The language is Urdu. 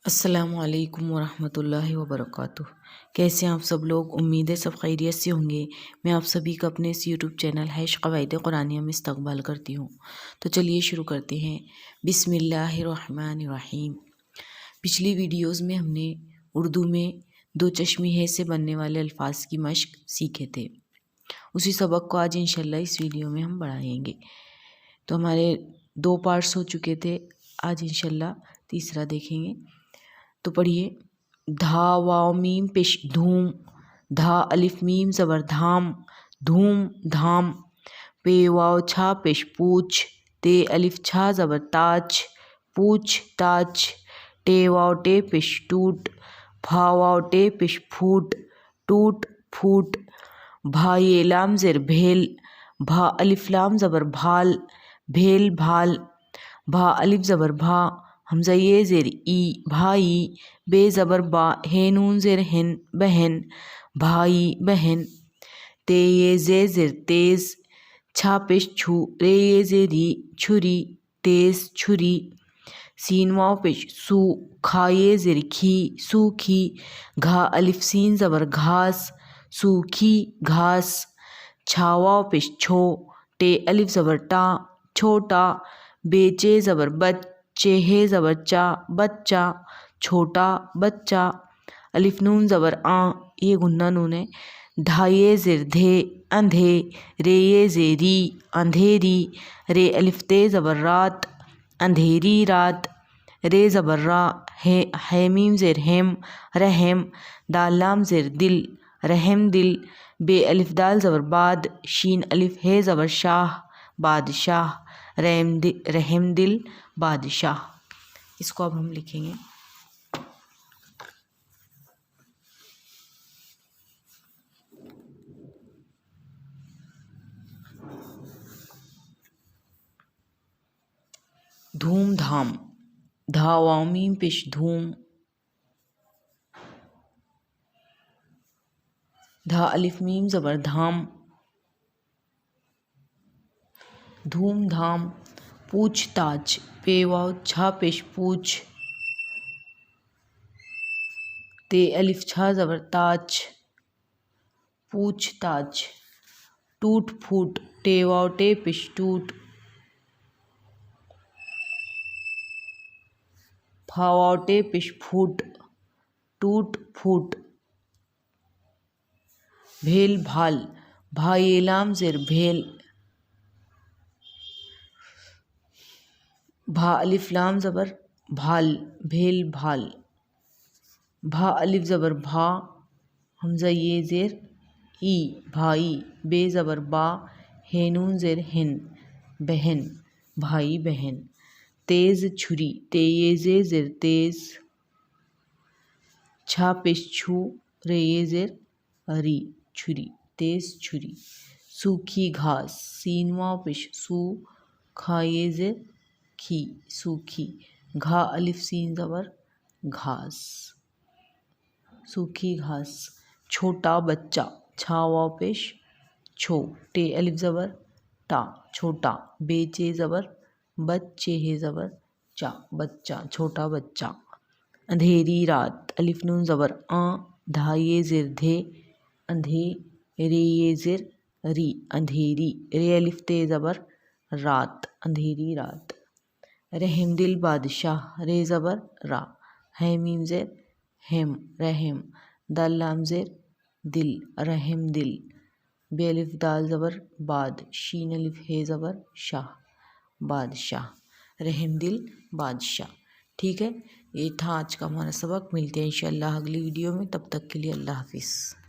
السلام علیکم ورحمۃ اللہ وبرکاتہ۔ کیسے ہیں آپ سب لوگ؟ امید ہے سب خیریت سے ہوں گے۔ میں آپ سبھی کا اپنے اس یوٹیوب چینل قواعد قرآنیہ میں استقبال کرتی ہوں۔ تو چلیے شروع کرتے ہیں۔ بسم اللہ الرحمن الرحیم۔ پچھلی ویڈیوز میں ہم نے اردو میں دو چشمی ہے سے بننے والے الفاظ کی مشق سیکھے تھے۔ اسی سبق کو آج انشاءاللہ اس ویڈیو میں ہم بڑھائیں گے۔ تو ہمارے دو پارٹس ہو چکے تھے، آج انشاءاللہ تیسرا دیکھیں گے۔ تو پڑھیے۔ دھا واو میم پیش دھوم، دھا الف میم زبر دھام، دھوم دھام۔ پے واو چھا پیش پوچھ، تے الف چھا زبر تاچ، پوچھ تاچ۔ ٹے واو ٹے پیش ٹوٹ، پھا واو ٹے پیش پھوٹ، ٹوٹ پھوٹ۔ بھا یہ لام زیر بھیل، بھا الف لام زبر بھال، بھیل بھال۔ بھا الف زبر بھا، حمزہ یہ زیر ای، بھائی۔ بے زبر با، ہے نون زیر ہن، بہن، بھائی بہن۔ تے یہ زے زیر تیز، چھا پیش چھو، رے یہ زیری، چھری، تیز چھری۔ سین واو پیش سو، کھا یہ زیر کھی، سوکھی۔ گھا الف سین زبر گھاس، سوکھی گھاس۔ چھا واو پیش چھو، ٹے الف زبر ٹا، چھوٹا۔ بے چے زبر بچ، چے ہے زبر چا، بچہ، چھوٹا بچہ۔ الف نون زبر آں، یہ گنہ نون ہے۔ دھا یہ زیر دھے، اندھے۔ رے یہ زیری، اندھیری۔ رے الف تے زبر رات، اندھیری رات۔ رے زبر را، ہے میم زیر ہیم، رحم۔ دال لام زیر دل، رحم دل۔ بے الف دال زبر باد، شین الف ہے زبر شاہ، بادشاہ۔ رحم دل بادشاہ۔ اس کو اب ہم لکھیں گے۔ دھوم دھام، دھا واو میم پیش دھوم، دھا الف میم زبر دھام، دھوم دھام۔ پوچھ تاچ، پے واو چھا پیش پوچھ، تے الف چھا زبر تاچ، پوچھ تاچ۔ ٹوٹ پھوٹ، ٹے واو ٹے پیش ٹوٹ، پھا واو ٹے پیش پھوٹ، ٹوٹ پھوٹ۔ بھیل بھال، بھا یہ لام زیر بھیل، بھا الف لام زبر بھال، بھیل بھال۔ بھا الف زبر بھا، حمزہ یہ زیر ای، بھائی۔ بے زبر با، ہے نون زیر ہن، بہن، بھائی بہن۔ تیز چھری، تے یہ زے زیر تیز، چھا پیش چھو، رے یہ زیر ری، چھری، تیز چھری۔ سوکھی گھاس، سین واو پیش سو، کھا یہ زیر کھی، سوکھی۔ گھا الف سین زبر گھاس، سوکھی گھاس۔ چھوٹا بچہ، چھا واو پیش چھو، ٹے الف زبر ٹا، چھوٹا۔ بے چے زبر بچ، چے ہے زبر چا، بچہ، چھوٹا بچہ۔ اندھیری رات، الف نون زبر آں، دھا یہ زیر دھے، اندھے۔ رے یہ زیر ری، اندھیری۔ رے الف تے زبر رات، اندھیری رات۔ رحم دل بادشاہ، رے زبر را، ہے میم زیر ہیم، رحم۔ دال لام زیر دل، رحم دل۔ بے الف دال زبر باد، شین الف ہے زبر شاہ، بادشاہ۔ رحم دل بادشاہ۔ ٹھیک ہے، یہ تھا آج کا ہمارا سبق۔ ملتے ہیں انشاءاللہ اگلی ویڈیو میں، تب تک کے لیے اللہ حافظ۔